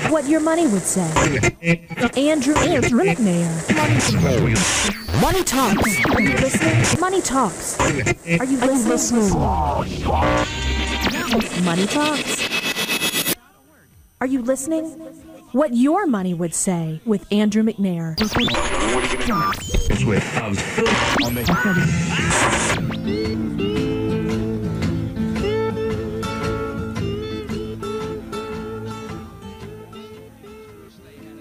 What your money would say. Andrew McNair. Money Talks. Are you listening? Money Talks. Are you listening? Money Talks. Are you listening? What your money would say with Andrew McNair.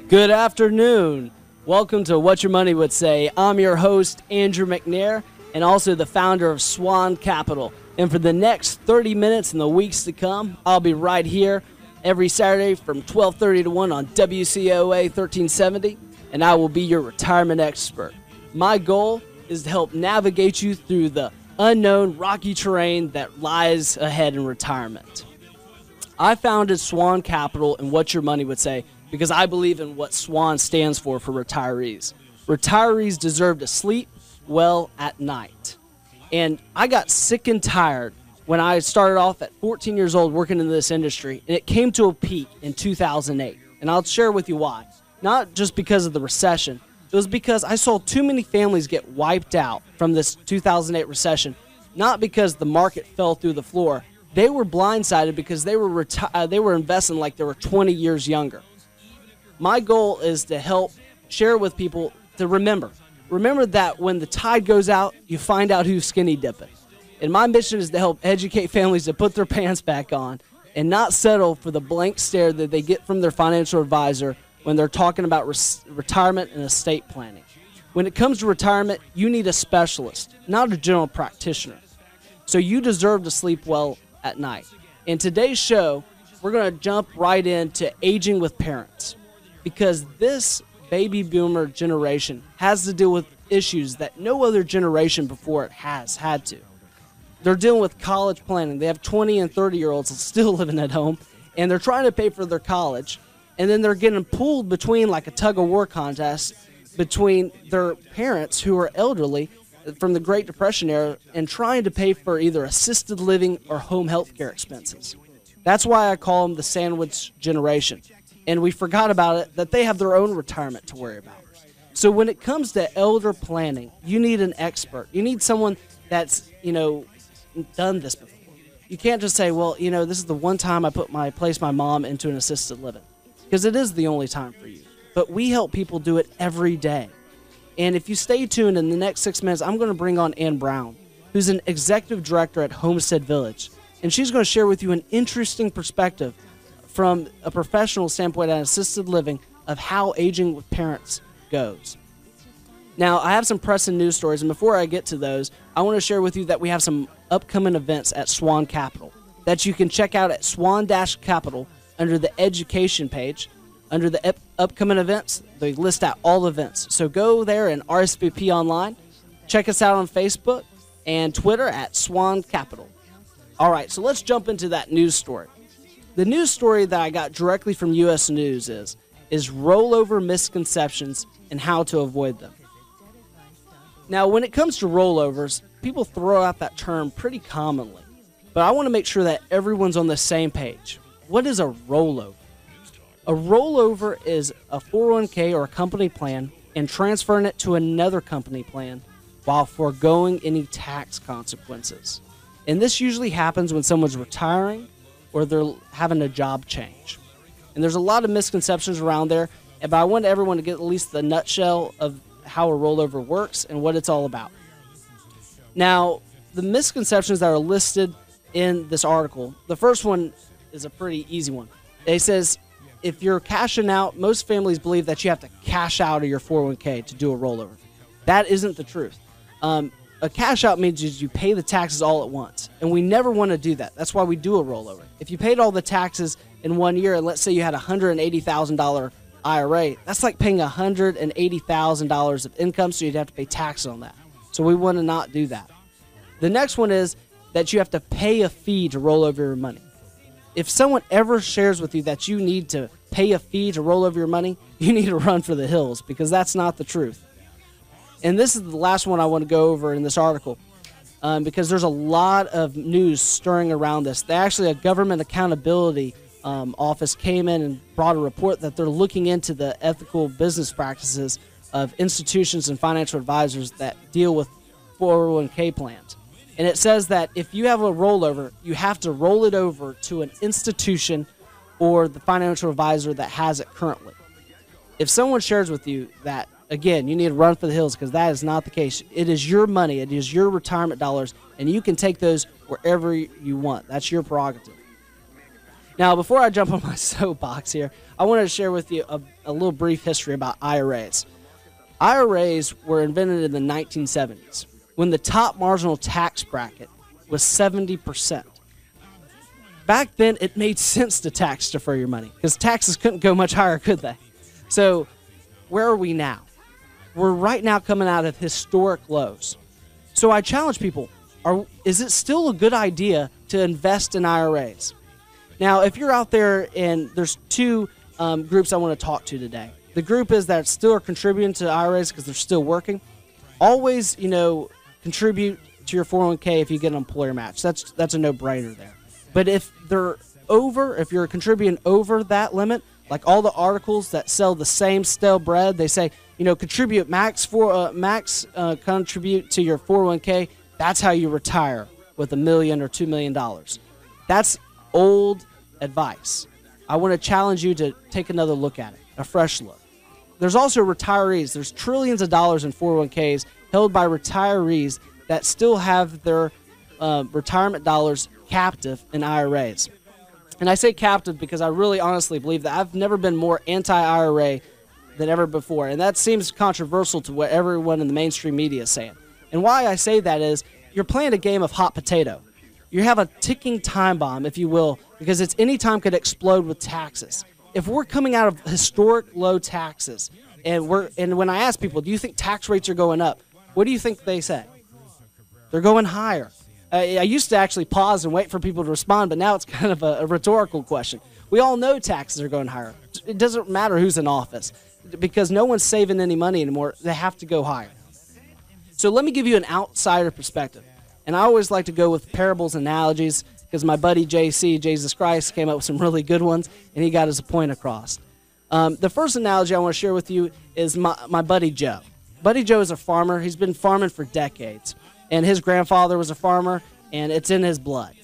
Good afternoon. Welcome to What Your Money Would Say. I'm your host, Andrew McNair, and also the founder of SWAN-Capital. And for the next 30 minutes and the weeks to come, I'll be right here every Saturday from 12:30 to 1 on WCOA 1370, and I will be your retirement expert. My goal is to help navigate you through the unknown rocky terrain that lies ahead in retirement. I founded SWAN-Capital and What Your Money Would Say because I believe in what SWAN stands for retirees. Retirees deserve to sleep well at night. And I got sick and tired when I started off at 14 years old working in this industry, and it came to a peak in 2008. And I'll share with you why. Not just because of the recession. It was because I saw too many families get wiped out from this 2008 recession, not because the market fell through the floor. They were blindsided because they were investing like they were 20 years younger. My goal is to help share with people to remember that when the tide goes out, you find out who's skinny dipping. And my mission is to help educate families to put their pants back on and not settle for the blank stare that they get from their financial advisor when they're talking about retirement and estate planning. When it comes to retirement, you need a specialist, not a general practitioner. So you deserve to sleep well at night. In today's show, we're going to jump right into aging with parents, because this baby boomer generation has to deal with issues that no other generation before it has had to. They're dealing with college planning. They have 20 and 30-year-olds still living at home, and they're trying to pay for their college, and then they're getting pulled between like a tug-of-war contest between their parents who are elderly from the Great Depression era and trying to pay for either assisted living or home health care expenses. That's why I call them the sandwich generation. And we forgot about it, that they have their own retirement to worry about. So when it comes to elder planning, you need an expert. You need someone that's, done this before. You can't just say, well, this is the one time I placed my mom into an assisted living. Because it is the only time for you. But we help people do it every day. And if you stay tuned in the next 6 minutes, I'm going to bring on Ann Brown, who's an executive director at Homestead Village. And she's going to share with you an interesting perspective from a professional standpoint at assisted living of how aging with parents goes. Now, I have some press and news stories, and before I get to those, I want to share with you that we have some upcoming events at SWAN-Capital that you can check out at SWAN-Capital under the education page. Under the upcoming events, they list out all events. So go there and RSVP online. Check us out on Facebook and Twitter at SWAN-Capital. All right, so let's jump into that news story. The news story that I got directly from U.S. News is rollover misconceptions and how to avoid them. Now, when it comes to rollovers, people throw out that term pretty commonly, but I want to make sure that everyone's on the same page. What is a rollover? A rollover is a 401k or a company plan and transferring it to another company plan while foregoing any tax consequences. And this usually happens when someone's retiring or they're having a job change. And there's a lot of misconceptions around there, but I want everyone to get at least the nutshell of how a rollover works and what it's all about. Now, the misconceptions that are listed in this article, the first one is a pretty easy one. It says, if you're cashing out, most families believe that you have to cash out of your 401k to do a rollover. That isn't the truth. A cash out means you pay the taxes all at once, and we never want to do that. That's why we do a rollover. If you paid all the taxes in 1 year, and let's say you had a $180,000 IRA, that's like paying $180,000 of income, so you'd have to pay taxes on that. So we want to not do that. The next one is that you have to pay a fee to roll over your money. If someone ever shares with you that you need to pay a fee to roll over your money, you need to run for the hills, because that's not the truth. And this is the last one I want to go over in this article, because there's a lot of news stirring around this. There's actually a government accountability office came in and brought a report that they're looking into the ethical business practices of institutions and financial advisors that deal with 401k plans. And it says that if you have a rollover, you have to roll it over to an institution or the financial advisor that has it currently. If someone shares with you that, again, you need to run for the hills, because that is not the case. It is your money. It is your retirement dollars, and you can take those wherever you want. That's your prerogative. Now, before I jump on my soapbox here, I wanted to share with you a little brief history about IRAs. IRAs were invented in the 1970s when the top marginal tax bracket was 70%. Back then, it made sense to tax defer your money because taxes couldn't go much higher, could they? So where are we now? We're right now coming out of historic lows. So I challenge people, is it still a good idea to invest in IRAs? Now, if you're out there, and there's two groups I want to talk to today. The group is that still are contributing to IRAs because they're still working. Always, contribute to your 401k if you get an employer match. That's a no-brainer there. But if if you're contributing over that limit, like all the articles that sell the same stale bread, they say, contribute max contribute to your 401k. That's how you retire with $1 million or $2 million. That's old advice. I want to challenge you to take another look at it, a fresh look. There's also retirees. There's trillions of dollars in 401ks held by retirees that still have their retirement dollars captive in IRAs. And I say captive because I really honestly believe that I've never been more anti-IRA than ever before. And that seems controversial to what everyone in the mainstream media is saying. And why I say that is you're playing a game of hot potato. You have a ticking time bomb, if you will, because it's any time could explode with taxes. If we're coming out of historic low taxes, and when I ask people, do you think tax rates are going up? What do you think they say? They're going higher. I used to actually pause and wait for people to respond, but now it's kind of a rhetorical question. We all know taxes are going higher. It doesn't matter who's in office because no one's saving any money anymore. They have to go higher. So let me give you an outsider perspective. And I always like to go with parables and analogies because my buddy JC, Jesus Christ, came up with some really good ones, and he got his point across. The first analogy I want to share with you is my buddy Joe. Buddy Joe is a farmer. He's been farming for decades. And his grandfather was a farmer, and it's in his blood.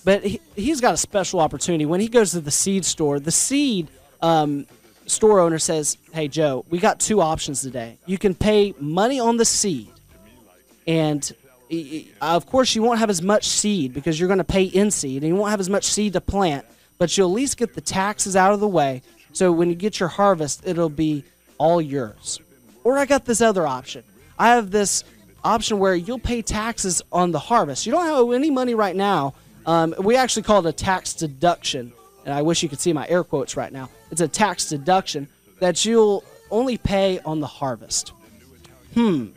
But he's got a special opportunity. When he goes to the seed store, the seed store owner says, hey, Joe, we got two options today. You can pay money on the seed, and of course you won't have as much seed because you're going to pay in seed, and you won't have as much seed to plant, but you'll at least get the taxes out of the way, so when you get your harvest, it'll be all yours. Or I got this other option. I have this option where you'll pay taxes on the harvest. You don't owe any money right now. We actually call it a tax deduction, and I wish you could see my air quotes right now. It's a tax deduction that you'll only pay on the harvest. And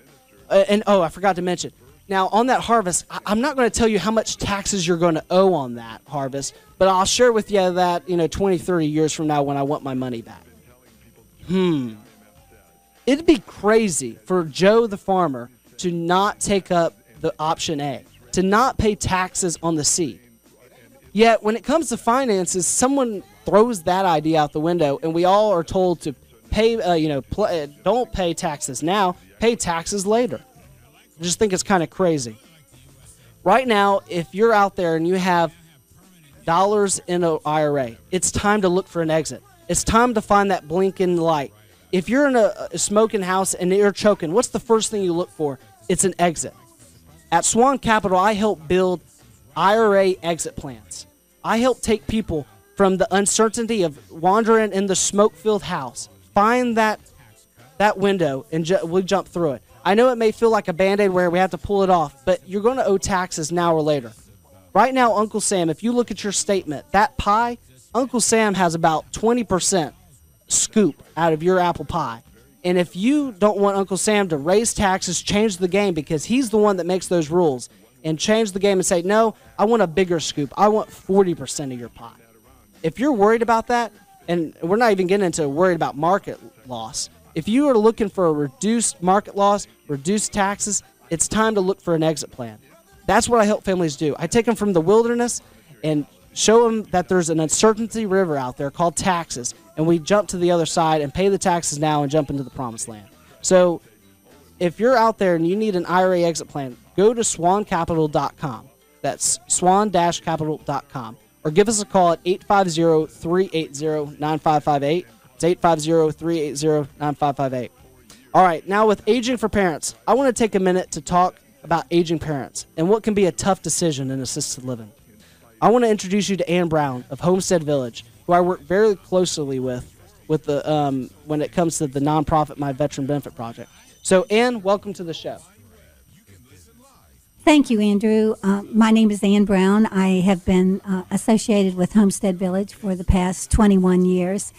I forgot to mention. Now, on that harvest, I'm not going to tell you how much taxes you're going to owe on that harvest, but I'll share with you that 20, 30 years from now when I want my money back. It'd be crazy for Joe the farmer to not take up the option A, to not pay taxes on the seed. Yet, when it comes to finances, someone throws that idea out the window, and we all are told to pay, don't pay taxes now, pay taxes later. I just think it's kind of crazy. Right now, if you're out there and you have dollars in an IRA, it's time to look for an exit. It's time to find that blinking light. If you're in a smoking house and you're choking, what's the first thing you look for? It's an exit. At SWAN-Capital, I help build IRA exit plans. I help take people from the uncertainty of wandering in the smoke-filled house, find that window, and we'll jump through it. I know it may feel like a Band-Aid where we have to pull it off, but you're going to owe taxes now or later. Right now, Uncle Sam, if you look at your statement, that pie, Uncle Sam has about 20% scoop out of your apple pie. And if you don't want Uncle Sam to raise taxes, change the game, because he's the one that makes those rules, and change the game and say, no, I want a bigger scoop. I want 40% of your pie. If you're worried about that, and we're not even getting into worried about market loss, if you are looking for a reduced market loss, reduced taxes, it's time to look for an exit plan. That's what I help families do. I take them from the wilderness and show them that there's an uncertainty river out there called taxes, and we jump to the other side and pay the taxes now and jump into the promised land. So if you're out there and you need an IRA exit plan, go to SWAN-Capital.com. That's SWAN-Capital.com. Or give us a call at 850-380-9558. It's 850-380-9558. All right, now with aging for parents, I want to take a minute to talk about aging parents and what can be a tough decision in assisted living. I want to introduce you to Ann Brown of Homestead Village, who I work very closely with the when it comes to the nonprofit My Veteran Benefit Project. So, Ann, welcome to the show. Thank you, Andrew. My name is Ann Brown. I have been associated with Homestead Village for the past 21 years.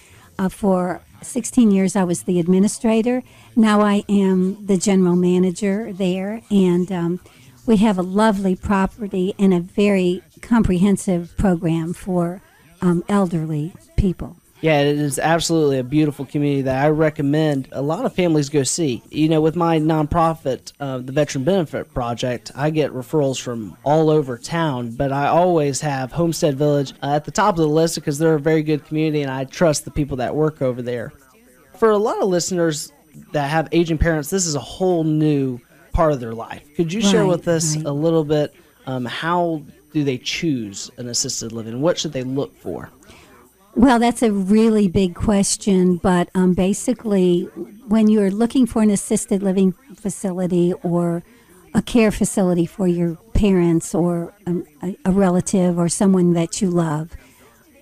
For 16 years, I was the administrator. Now I am the general manager there, and we have a lovely property and a very comprehensive program for elderly people. Yeah, it is absolutely a beautiful community that I recommend a lot of families go see. You know, with my nonprofit, the Veteran Benefit Project, I get referrals from all over town, but I always have Homestead Village at the top of the list because they're a very good community and I trust the people that work over there. For a lot of listeners that have aging parents, this is a whole new part of their life. Could you share with us a little bit how do they choose an assisted living? What should they look for? Well, that's a really big question, but basically, when you're looking for an assisted living facility or a care facility for your parents or a relative or someone that you love,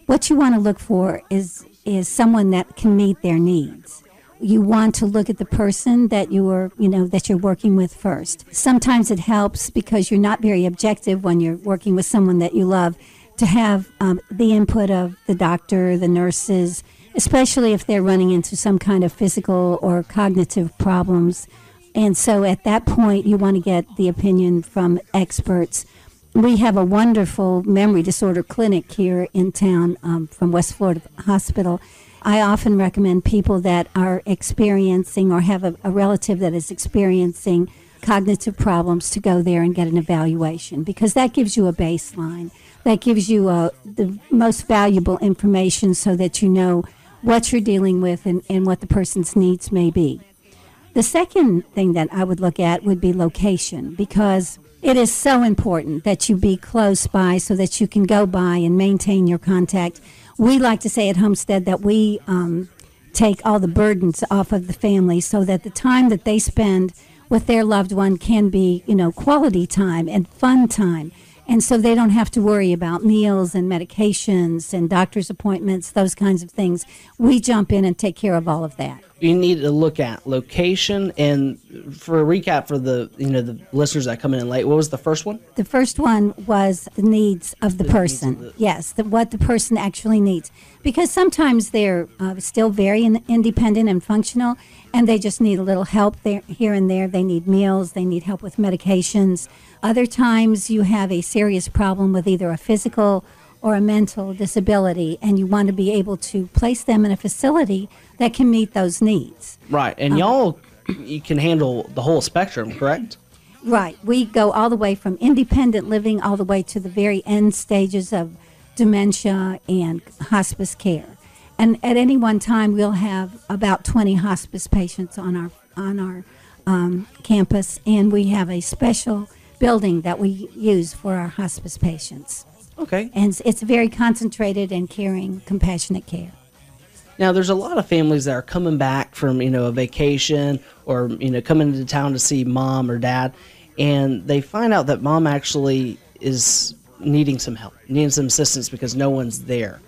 what you want to look for is someone that can meet their needs. You want to look at the person that you're working with first. Sometimes it helps because you're not very objective when you're working with someone that you love, to have the input of the doctor, the nurses, especially if they're running into some kind of physical or cognitive problems. And so at that point, you want to get the opinion from experts. We have a wonderful memory disorder clinic here in town from West Florida Hospital. I often recommend people that are experiencing or have a relative that is experiencing cognitive problems to go there and get an evaluation, because that gives you a baseline. That gives you the most valuable information so that you know what you're dealing with and what the person's needs may be. The second thing that I would look at would be location, because it is so important that you be close by so that you can go by and maintain your contact. We like to say at Homestead that we take all the burdens off of the family so that the time that they spend with their loved one can be, quality time and fun time. And so they don't have to worry about meals and medications and doctor's appointments, those kinds of things. We jump in and take care of all of that. You need to look at location, and for a recap for the listeners that come in late, what was the first one? The first one was the needs of the person. Yes, what the person actually needs. Because sometimes they're still very independent and functional, and they just need a little help there, here and there. They need meals, they need help with medications. Other times you have a serious problem with either a physical or a mental disability, and you want to be able to place them in a facility that can meet those needs. Right, and you can handle the whole spectrum, correct? Right. We go all the way from independent living all the way to the very end stages of dementia and hospice care. And at any one time, we'll have about 20 hospice patients on our campus, and we have a special building that we use for our hospice patients. Okay. And it's very concentrated and caring, compassionate care. Now, there's a lot of families that are coming back from, a vacation or, coming into town to see mom or dad, and they find out that mom actually is needing some help, needing some assistance because no one's there.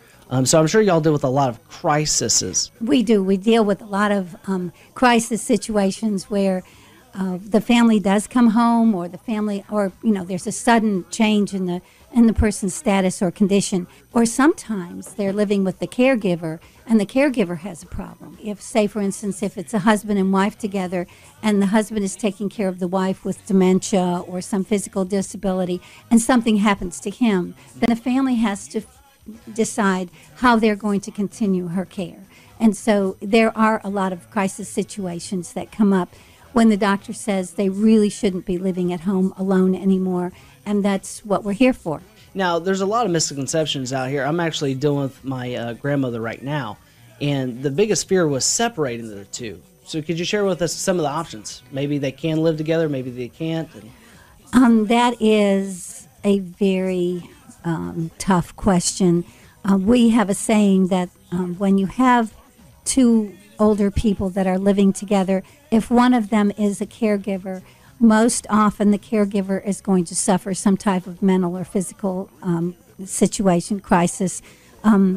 So I'm sure y'all deal with a lot of crises. We do. We deal with a lot of crisis situations where the family does come home, or the family, or there's a sudden change in the person's status or condition, or sometimes they're living with the caregiver and the caregiver has a problem. If, say for instance, if it's a husband and wife together and the husband is taking care of the wife with dementia or some physical disability and something happens to him, then the family has to decide how they're going to continue her care. And so there are a lot of crisis situations that come up when the doctor says they really shouldn't be living at home alone anymore, and that's what we're here for. Now, there's a lot of misconceptions out here. I'm actually dealing with my grandmother right now, and the biggest fear was separating the two. So could you share with us some of the options? Maybe they can live together, maybe they can't. That is a very tough question. We have a saying that when you have two older people that are living together, if one of them is a caregiver, most often the caregiver is going to suffer some type of mental or physical situation, crisis.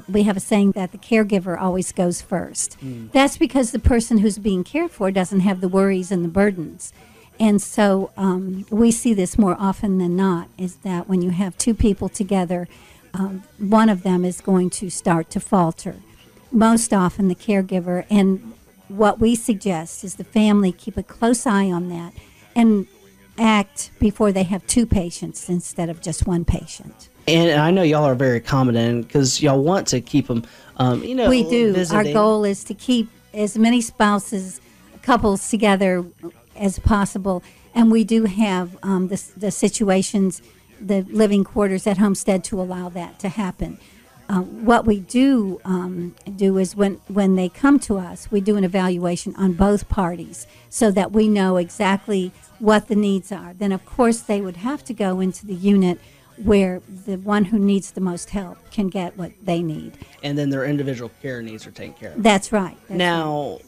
We have a saying that the caregiver always goes first. That's because the person who's being cared for doesn't have the worries and the burdens. And so we see this more often than not, is that when you have two people together, one of them is going to start to falter. Most often the caregiver, and what we suggest is the family keep a close eye on that and act before they have two patients instead of just one patient. And I know y'all are very accommodating because y'all want to keep them, we do. visiting. Our goal is to keep as many couples together as possible. And we do have the situations, the living quarters at Homestead to allow that to happen. What we do is when they come to us, we do an evaluation on both parties so that we know exactly what the needs are. Then, of course, they would have to go into the unit where the one who needs the most help can get what they need. And then their individual care needs are taken care of. That's right. Now,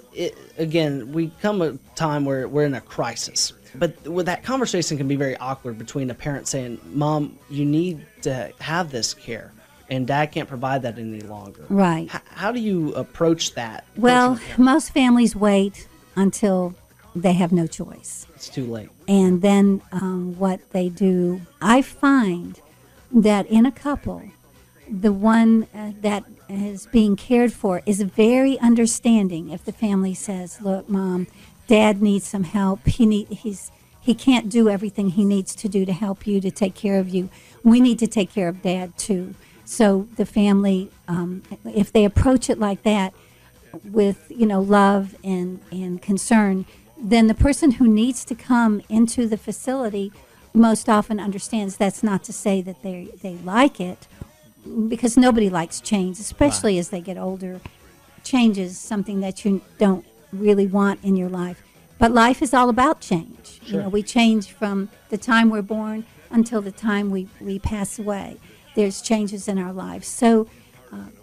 again, we come a time where we're in a crisis. But with that conversation can be very awkward between a parent saying, Mom, you need to have this care, and Dad can't provide that any longer. Right. How do you approach that? Well, most families wait until they have no choice. It's too late. And then what they do, I find that in a couple, the one that is being cared for is very understanding. If the family says, look, Mom, Dad needs some help. He can't do everything he needs to do to help you, to take care of you. We need to take care of Dad too. So the family, if they approach it like that with, love and concern, then the person who needs to come into the facility most often understands that's not to say that they like it, because nobody likes change, especially as they get older. Change is something that you don't really want in your life. But life is all about change. Sure. We change from the time we're born until the time we pass away. There's changes in our lives. So,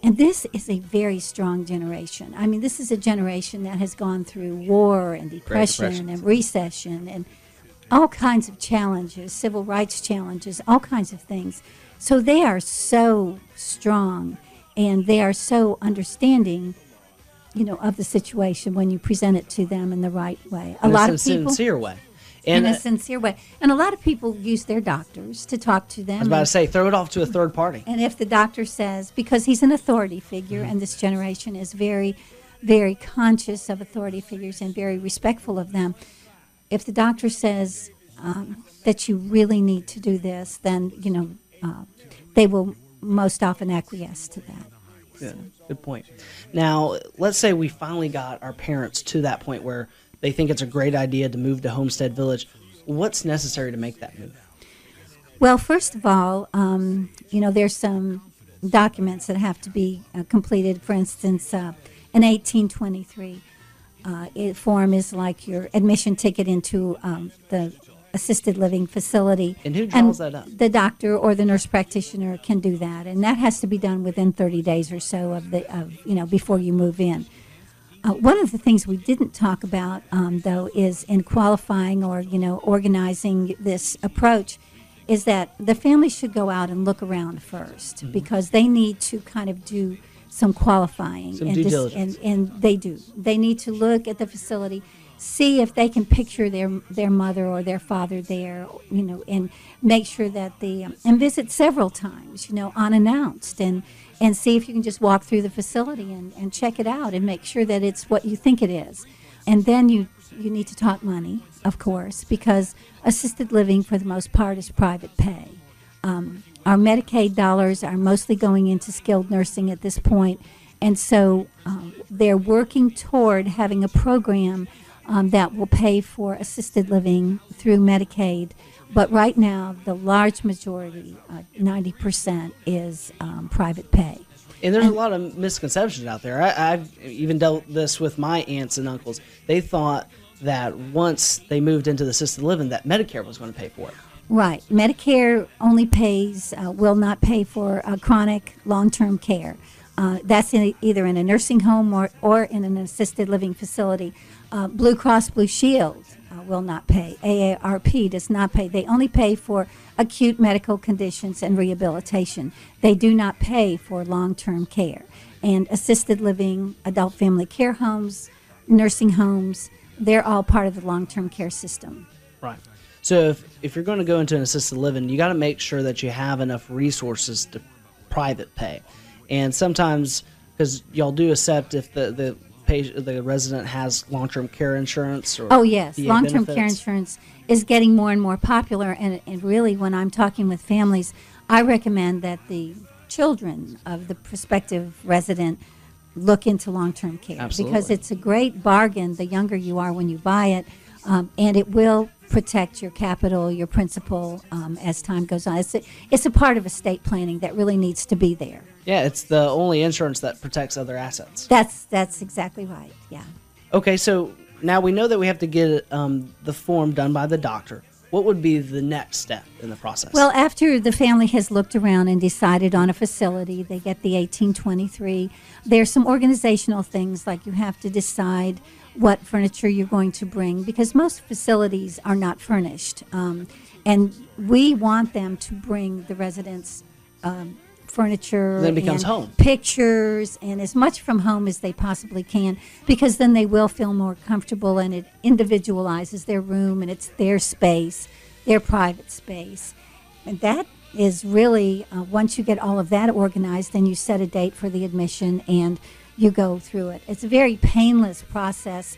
and this is a very strong generation. I mean, this is a generation that has gone through war and depression and recession and all kinds of challenges, civil rights challenges, all kinds of things. So they are so strong and they are so understanding, of the situation when you present it to them in the right way. In a sincere way. In a sincere way. And a lot of people use their doctors to talk to them. I was about to say, throw it off to a third party. And if the doctor says, because he's an authority figure, and this generation is very, very conscious of authority figures and very respectful of them, if the doctor says that you really need to do this, then, they will most often acquiesce to that. Good point. Now, let's say we finally got our parents to that point where they think it's a great idea to move to Homestead Village. What's necessary to make that move? Well, first of all, there's some documents that have to be completed. For instance, an 1823 form is like your admission ticket into the assisted living facility. And who draws that up? The doctor or the nurse practitioner can do that, and that has to be done within 30 days or so before you move in. One of the things we didn't talk about, though, is in qualifying or organizing this approach, is that the family should go out and look around first, because they need to kind of do some qualifying. Some due diligence. And they do. They need to look at the facility, see if they can picture their mother or their father there, and make sure that and visit several times, unannounced, and see if you can just walk through the facility and check it out and make sure that it's what you think it is. And then you need to talk money, of course, because assisted living for the most part is private pay. Our Medicaid dollars are mostly going into skilled nursing at this point, and so they're working toward having a program that will pay for assisted living through Medicaid. But right now, the large majority, 90%, is private pay. And there's a lot of misconceptions out there. I've even dealt this with my aunts and uncles. They thought that once they moved into the assisted living that Medicare was going to pay for it. Right. Medicare only pays, will not pay for chronic long-term care. That's either in a nursing home or in an assisted living facility. Blue Cross Blue Shield will not pay. AARP does not pay. They only pay for acute medical conditions and rehabilitation. They do not pay for long-term care. And assisted living, adult family care homes, nursing homes, they're all part of the long-term care system. Right. So if you're going to go into an assisted living, you got to make sure that you have enough resources to private pay. And sometimes, because y'all do accept if the resident has long-term care insurance or oh yes, VA long-term benefits. care insurance is getting more and more popular. And really, when I'm talking with families, I recommend that the children of the prospective resident look into long-term care. Absolutely. Because it's a great bargain the younger you are when you buy it, and it will protect your capital, your principal, as time goes on. It's a part of estate planning that really needs to be there. Yeah, it's the only insurance that protects other assets. That's exactly right, yeah. Okay, so now we know that we have to get the form done by the doctor. What would be the next step in the process? Well, after the family has looked around and decided on a facility, they get the 1823. There's some organizational things, like you have to decide what furniture you're going to bring, because most facilities are not furnished. And we want them to bring the residents furniture Then it becomes and home. pictures and as much from home as they possibly can, because then they will feel more comfortable and it individualizes their room and it's their space, their private space. And that is really, once you get all of that organized, then you set a date for the admission and you go through it. It's a very painless process.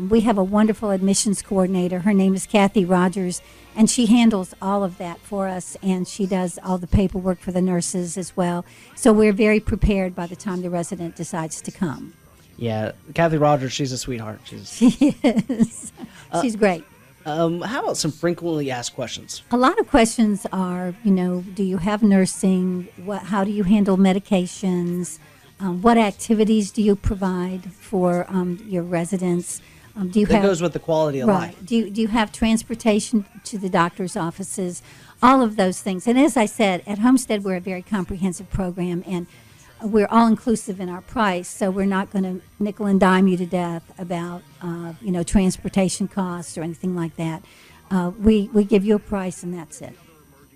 We have a wonderful admissions coordinator. Her name is Kathy Rogers, and she handles all of that for us, and she does all the paperwork for the nurses as well. So we're very prepared by the time the resident decides to come. Yeah, Kathy Rogers, she's a sweetheart. She is. She's great. How about some frequently asked questions? A lot of questions are, do you have nursing? How do you handle medications? What activities do you provide for your residents? That goes with the quality of life. Do you have transportation to the doctor's offices? All of those things. And as I said, at Homestead, we're a very comprehensive program, and we're all inclusive in our price. So we're not going to nickel and dime you to death about transportation costs or anything like that. We give you a price, and that's it.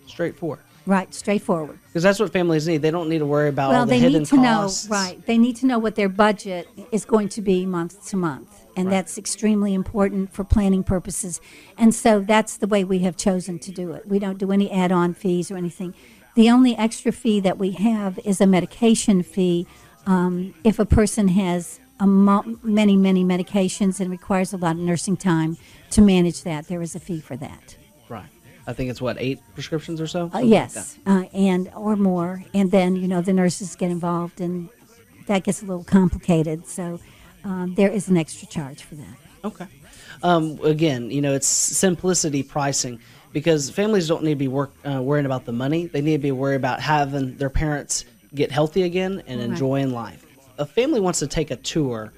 Straightforward. Right, straightforward. Because that's what families need. They don't need to worry about all the hidden costs. Well, they need to know, right. They need to know what their budget is going to be month to month. And that's extremely important for planning purposes. And so that's the way we have chosen to do it. We don't do any add-on fees or anything. The only extra fee that we have is a medication fee. If a person has many medications and requires a lot of nursing time to manage that, there is a fee for that. Right. I think it's 8 prescriptions or so? Yes, and or more. And then, the nurses get involved, and that gets a little complicated. So there is an extra charge for that. Okay. Again, it's simplicity pricing, because families don't need to be worrying about the money. They need to be worried about having their parents get healthy again and enjoying life. A family wants to take a tour.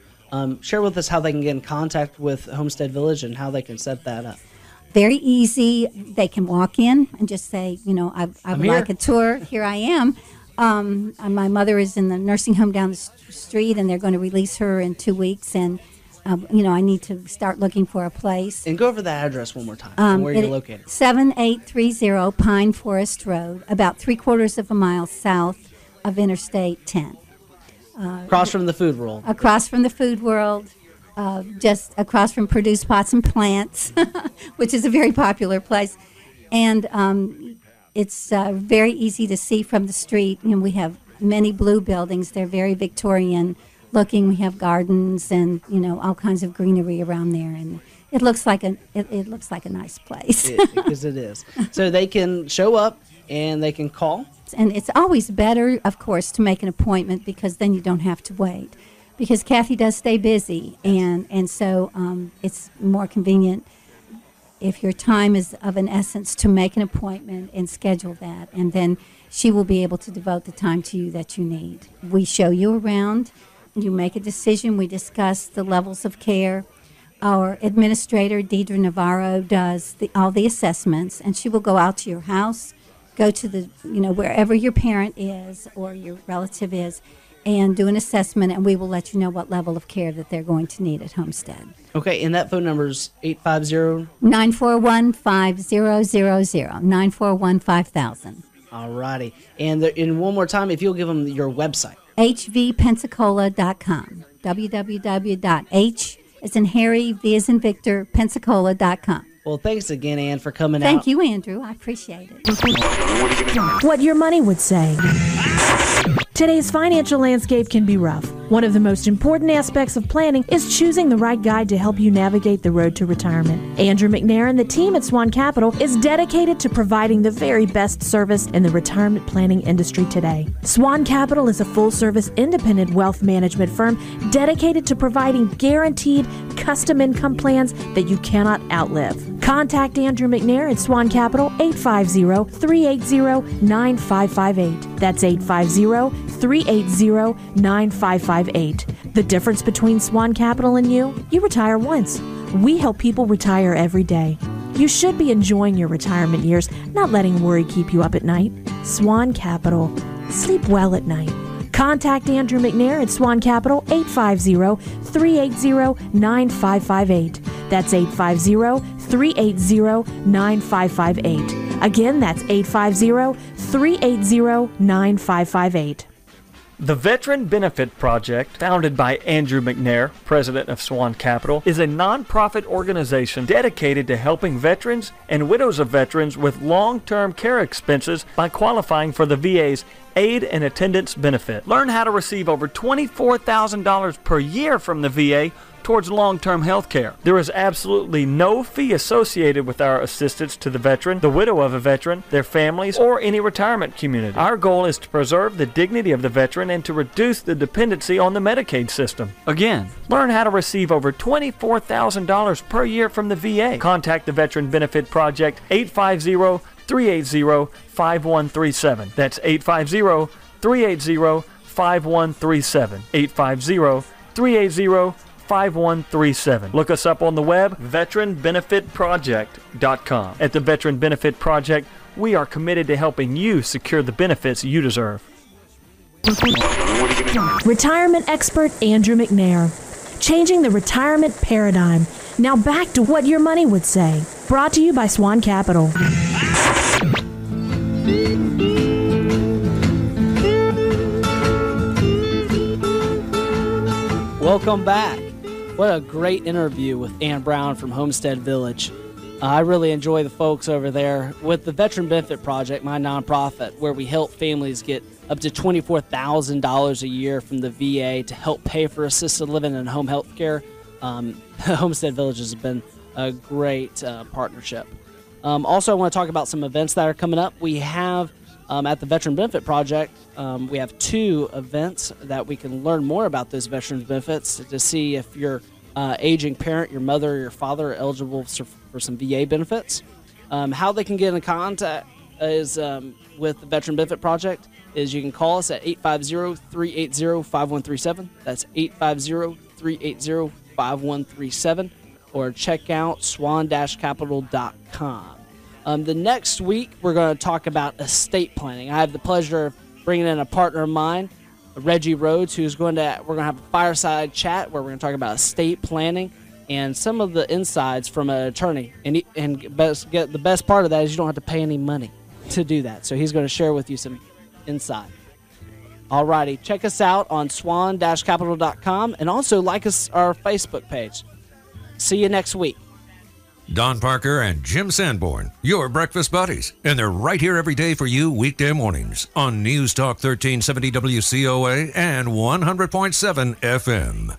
Share with us how they can get in contact with Homestead Village and how they can set that up. Very easy. They can walk in and just say, I would like a tour. Here I am. My mother is in the nursing home down the street, and they're going to release her in 2 weeks. And, I need to start looking for a place. And go over that address one more time, and where you're located. 7830 Pine Forest Road, about 3/4 of a mile south of Interstate 10. Across from the Food World. Across from the Food World. Just across from Produce Pots and Plants, which is a very popular place. And it's very easy to see from the street. We have many blue buildings. They're very Victorian looking. We have gardens and, all kinds of greenery around there. And it looks like it looks like a nice place. Because it is. So they can show up and they can call. And it's always better, of course, to make an appointment, because then you don't have to wait. because Kathy does stay busy, and so it's more convenient if your time is of an essence to make an appointment and schedule that, and then she will be able to devote the time to you that you need. We show you around, you make a decision, we discuss the levels of care. Our administrator, Deidre Navarro, does all the assessments, and she will go out to your house, go to the, wherever your parent is or your relative is, and do an assessment, and we will let you know what level of care that they're going to need at Homestead. Okay, and that phone number is 850? 941-5000, 941-5000. All righty. And one more time, if you'll give them your website. hvpensacola.com, www.h as in Harry, V as in Victor, Pensacola.com. Well, thanks again, Ann, for coming out. Thank you, Andrew. I appreciate it. What your money would say. Today's financial landscape can be rough. One of the most important aspects of planning is choosing the right guide to help you navigate the road to retirement. Andrew McNair and the team at SWAN-Capital is dedicated to providing the very best service in the retirement planning industry today. SWAN-Capital is a full-service independent wealth management firm dedicated to providing guaranteed custom income plans that you cannot outlive. Contact Andrew McNair at SWAN-Capital 850-380-9558. That's 850-380-9558. The difference between SWAN-Capital and you retire once. We help people retire every day. You should be enjoying your retirement years, not letting worry keep you up at night. SWAN-Capital. Sleep well at night. Contact Andrew McNair at SWAN-Capital 850-380-9558. That's 850-380-9558. Again, that's 850-380-9558. The Veteran Benefit Project, founded by Andrew McNair, president of SWAN-Capital, is a nonprofit organization dedicated to helping veterans and widows of veterans with long-term care expenses by qualifying for the VA's Aid and Attendance Benefit. Learn how to receive over $24,000 per year from the VA towards long-term health care. There is absolutely no fee associated with our assistance to the veteran, the widow of a veteran, their families, or any retirement community. Our goal is to preserve the dignity of the veteran and to reduce the dependency on the Medicaid system. Again, learn how to receive over $24,000 per year from the VA. Contact the Veteran Benefit Project 850-380-5137. That's 850-380-5137. 850-380-5137. Look us up on the web, veteranbenefitproject.com. At the Veteran Benefit Project, we are committed to helping you secure the benefits you deserve. Retirement expert Andrew McNair. Changing the retirement paradigm. Now back to what your money would say. Brought to you by SWAN-Capital. Welcome back. What a great interview with Ann Brown from Homestead Village. I really enjoy the folks over there with the Veteran Benefit Project, my nonprofit, where we help families get up to $24,000 a year from the VA to help pay for assisted living and home health care. Homestead Village has been a great partnership. Also, I want to talk about some events that are coming up. We have at the Veteran Benefit Project, we have 2 events that we can learn more about those veterans benefits to see if your aging parent, your mother or your father, are eligible for some VA benefits. How they can get in contact is with the Veteran Benefit Project is you can call us at 850-380-5137. That's 850-380-5137. Or check out swan-capital.com. The next week, we're going to talk about estate planning. I have the pleasure of bringing in a partner of mine, Reggie Rhodes, we're going to have a fireside chat where we're going to talk about estate planning and some of the insides from an attorney. And the best part of that is you don't have to pay any money to do that. So he's going to share with you some insight. Alrighty, check us out on swan-capital.com and also like our Facebook page. See you next week. Don Parker and Jim Sanborn, your breakfast buddies. And they're right here every day for you weekday mornings on News Talk 1370 WCOA and 100.7 FM.